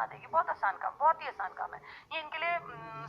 बनवा देगी, बहुत आसान काम, बहुत ही आसान काम है ये, इनके लिए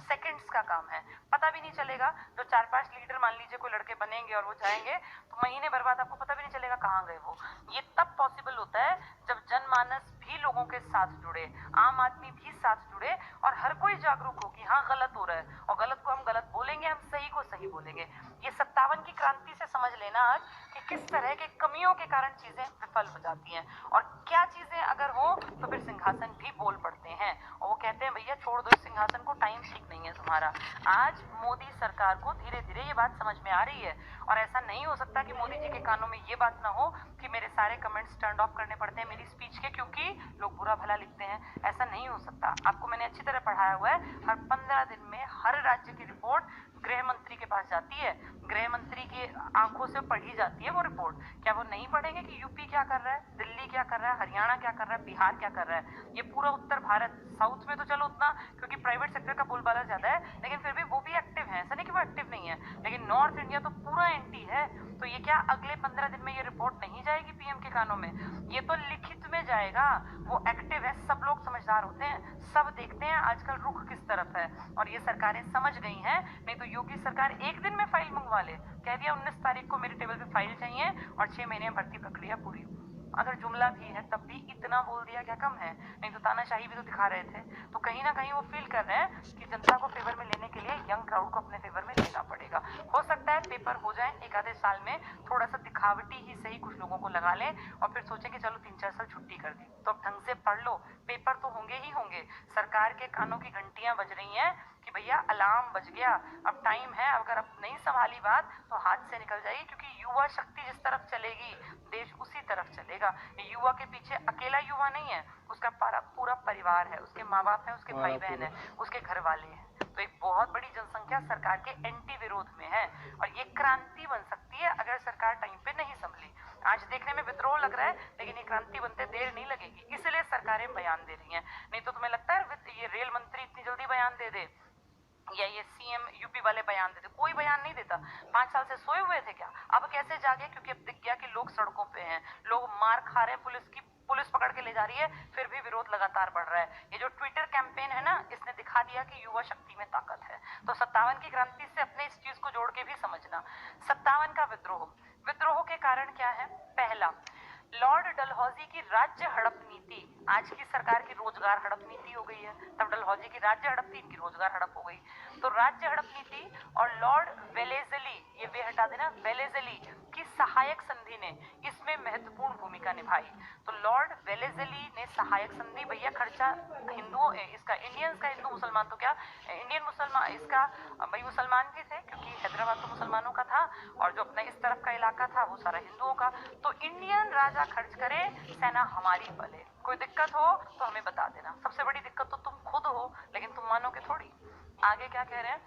सेकंड्स का काम है, पता भी नहीं चलेगा। जो 4-5 लीडर मान लीजिए कोई लड़के बनेंगे और वो जाएंगे तो महीने भर बाद आपको पता भी नहीं चलेगा कहाँ गए वो। ये तब पॉसिबल होता है जब जनमानस भी लोगों के साथ जुड़े, आम आदमी भी साथ जुड़े और हर कोई जागरूक हो कि हाँ गलत हो रहा है, और गलत को हम गलत बोलेंगे, हम सही को सही बोलेंगे। ये 57 की क्रांति से समझ लेना आज कि किस तरह के कमियों के कारण चीजें विफल हो जाती हैं, और क्या चीजें अगर हो तो फिर सिंहासन भी बोल पड़ते हैं, और वो कहते हैं भैया छोड़ दो इस सिंहासन को, टाइम ठीक नहीं है तुम्हारा। आज मोदी सरकार को धीरे धीरे ये बात समझ में आ रही है, और ऐसा नहीं हो सकता कि मोदी जी के कानों में ये बात ना हो कि मेरे सारे कमेंट्स टर्न ऑफ करने पड़ते हैं मेरी स्पीच के क्योंकि लोग बुरा भला लिखते हैं। ऐसा नहीं हो सकता। आपको मैंने अच्छी तरह पढ़ाया हुआ है, हर 15 दिन में हर राज्य की रिपोर्ट गृह मंत्री के पास जाती है, गृह मंत्री की आंखों से पढ़ी जाती है वो रिपोर्ट। क्या वो नहीं पढ़ेंगे कि यूपी क्या कर रहा है, दिल्ली क्या कर रहा है, हरियाणा क्या कर रहा है, बिहार क्या कर रहा है, ये पूरा उत्तर भारत, साउथ में तो चलो उतना क्योंकि प्राइवेट सेक्टर का बोलबाला ज्यादा है, लेकिन फिर भी वो भी एक्टिव है, ऐसा नहीं कि वो एक्टिव नहीं है, लेकिन नॉर्थ इंडिया तो पूरा एंटी है। तो ये क्या अगले 15 दिन में ये रिपोर्ट नहीं जाएगी पीएम के कानों में? ये तो लिखित में जाएगा। वो एक्टिव है, सब लोग समझदार होते हैं, सब देखते हैं आजकल रुख किस तरफ है, और ये सरकारें समझ गई हैं। नहीं तो योगी सरकार एक दिन में फाइल मंगवा ले, कह दिया 19 तारीख को मेरे टेबल पे फाइल चाहिए और 6 महीने में भर्ती प्रक्रिया पूरी। अगर जुमला भी है तब भी इतना बोल दिया क्या कम है? नहीं तो तानाशाही भी तो दिखा रहे थे। तो कहीं ना कहीं वो फील कर रहे हैं कि जनता को फेवर में लेने के लिए यंग क्राउड को अपने फेवर में लेना पड़ेगा। हो सकता है पेपर हो जाए एक आधे साल में, थोड़ा सा दिखावटी ही सही कुछ लोगों को लगा लें और फिर सोचें कि चलो 3-4 साल छुट्टी कर दी। तो अब ढंग से पढ़ लो, पेपर तो होंगे ही होंगे। सरकार के कानों की घंटियां बज रही हैं कि भैया अलार्म बज गया, अब टाइम है, अगर अब नहीं संभाली बात तो हाथ से निकल जाएगी, क्योंकि युवा शक्ति जिस तरफ चलेगी देश उसी तरफ चलेगा। युवा के पीछे अकेला युवा नहीं है, उसका पूरा परिवार है, उसके माँ बाप है, उसके भाई बहन है, उसके घर वाले हैं। तो एक बहुत बड़ी जनसंख्या सरकार के एंटी विरोध में है, और ये क्रांति बन सकती है अगर सरकार टाइम पे नहीं संभली। आज देखने में विद्रोह लग रहा है, लेकिन ये क्रांति बनते देर नहीं लगेगी, इसलिए सरकारें बयान दे रही हैं। नहीं तो तुम्हें लगता है ये रेल मंत्री इतनी जल्दी बयान दे दे, या ये सीएम यूपी वाले बयान देते? कोई बयान नहीं देता। 5 साल से सोए हुए थे क्या? अब कैसे जागे? क्योंकि अब दिख गया कि लोग सड़कों पे हैं, लोग मार खा रहे हैं, पुलिस पकड़ के ले जा रही है, फिर भी विरोध लगातार बढ़ रहा है। ये जो ट्विटर कैंपेन है ना, इसने दिखा दिया कि युवा शक्ति में ताकत है। तो 57 की क्रांति से अपने इस चीज को जोड़ के भी समझना। 57 का विद्रोह के कारण क्या है? पहला, लॉर्ड डलहौजी की राज्य हड़प नीति आज की सरकार की रोजगार हड़प नीति हो गई है। तब डलहौजी की राज्य हड़प थी, इनकी रोजगार हड़प हो गई। तो राज्य हड़प नीति और लॉर्ड वेलेजली, ये वे हटा देना, वेलेजली की सहायक संधि ने इसमें महत्वपूर्ण भूमिका निभाई। तो लॉर्ड वेलेजली ने सहायक संधि, भैया खर्चा हिंदुओं, इसका इंडियंस का, हिंदू मुसलमान तो क्या, इंडियन मुसलमान, इसका भाई मुसलमान भी थे क्योंकि हैदराबाद तो मुसलमानों का था, और जो अपना इस तरफ का इलाका था वो सारा हिंदुओं का। तो इंडियन राजा खर्च करे, सेना हमारी पले, कोई दिक्कत हो तो हमें बता देना। सबसे बड़ी दिक्कत तो तुम खुद हो, लेकिन तुम मानोगे थोड़ी। आगे क्या कह रहे हैं?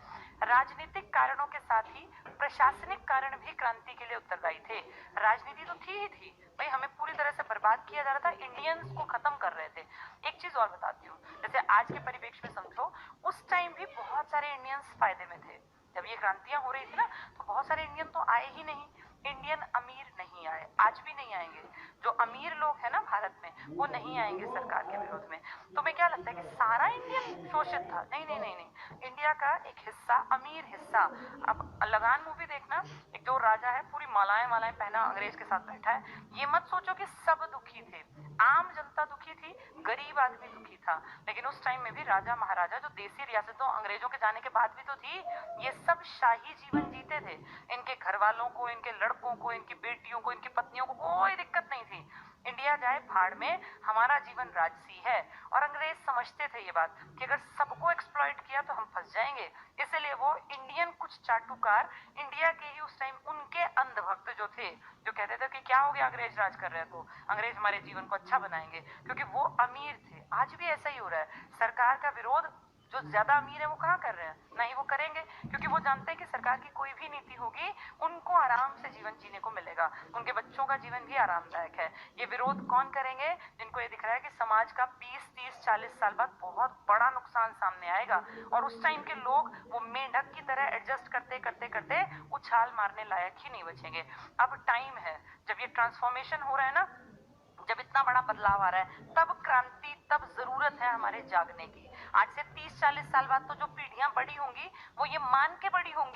राजनीतिक कारणों के साथ ही प्रशासनिक कारण भी क्रांति के लिए उत्तरदायी थे। राजनीति तो थी ही थी भाई, हमें पूरी तरह से बर्बाद किया जा रहा था, इंडियंस को खत्म कर रहे थे। एक चीज और बताती हूँ, जैसे आज के परिप्रेक्ष्य में समझो, उस टाइम भी बहुत सारे इंडियंस फायदे में थे। जब ये क्रांतियां हो रही थी ना, तो बहुत सारे इंडियन तो आए ही नहीं, इंडियन अमीर नहीं आए, आज भी नहीं आएंगे। जो अमीर लोग हैं ना भारत में, वो नहीं आएंगे सरकार के विरोध में। तुम्हें क्या लगता है कि सारा इंडियन शोषित था? नहीं नहीं नहीं नहीं, इंडिया का एक हिस्सा, अमीर हिस्सा। अब लगान मूवी देखना, एक जो राजा है पूरी मालाएं मालाएं पहना अंग्रेज के साथ बैठा है, ये मत सोचो कि सब दुखी थे, आम जनता दुखी थी, गरीब आदमी दुखी था। लेकिन उस टाइम में भी राजा महाराजा, जो देसी रियासतों अंग्रेजों के जाने के बाद भी तो थी, ये सब शाही जीवन जीते थे। इनके घर वालों को, इनके लड़कों को, इनकी बेटियों को, इनकी पत्नियों को कोई दिक्कत नहीं थी। इंडिया जाए भाड़ में, हमारा जीवन राजसी है। और अंग्रेज समझते थे ये बात कि अगर सबको एक्सप्लॉइट किया तो हम फंस जाएंगे, इसलिए वो इंडियन कुछ चाटुकार, इंडिया के ही उस टाइम उनके अंधभक्त जो थे, जो कहते थे कि क्या हो गया अंग्रेज राज कर रहे हैं तो अंग्रेज हमारे जीवन को अच्छा बनाएंगे, क्योंकि वो अमीर थे। आज भी ऐसा ही हो रहा है, सरकार का विरोध जो ज्यादा अमीर है वो कहाँ कर रहे हैं? नहीं वो करेंगे, क्योंकि वो जानते हैं कि सरकार की कोई भी नीति होगी उनको आराम से जीवन जीने को मिलेगा, उनके बच्चों का जीवन भी आरामदायक है। ये विरोध कौन करेंगे? जिनको ये दिख रहा है कि समाज का 20-30-40 साल बाद बहुत बड़ा नुकसान सामने आएगा, और उस टाइम के लोग वो मेंढक की तरह एडजस्ट करते करते करते उछाल मारने लायक ही नहीं बचेंगे। अब टाइम है, जब ये ट्रांसफॉर्मेशन हो रहा है ना, जब इतना बड़ा बदलाव आ रहा है, तब क्रांति, तब जरूरत है हमारे जागने की। आज से 30-40 साल बाद तो जो पीढ़ियां बड़ी होंगी वो ये मान के बड़ी होंगी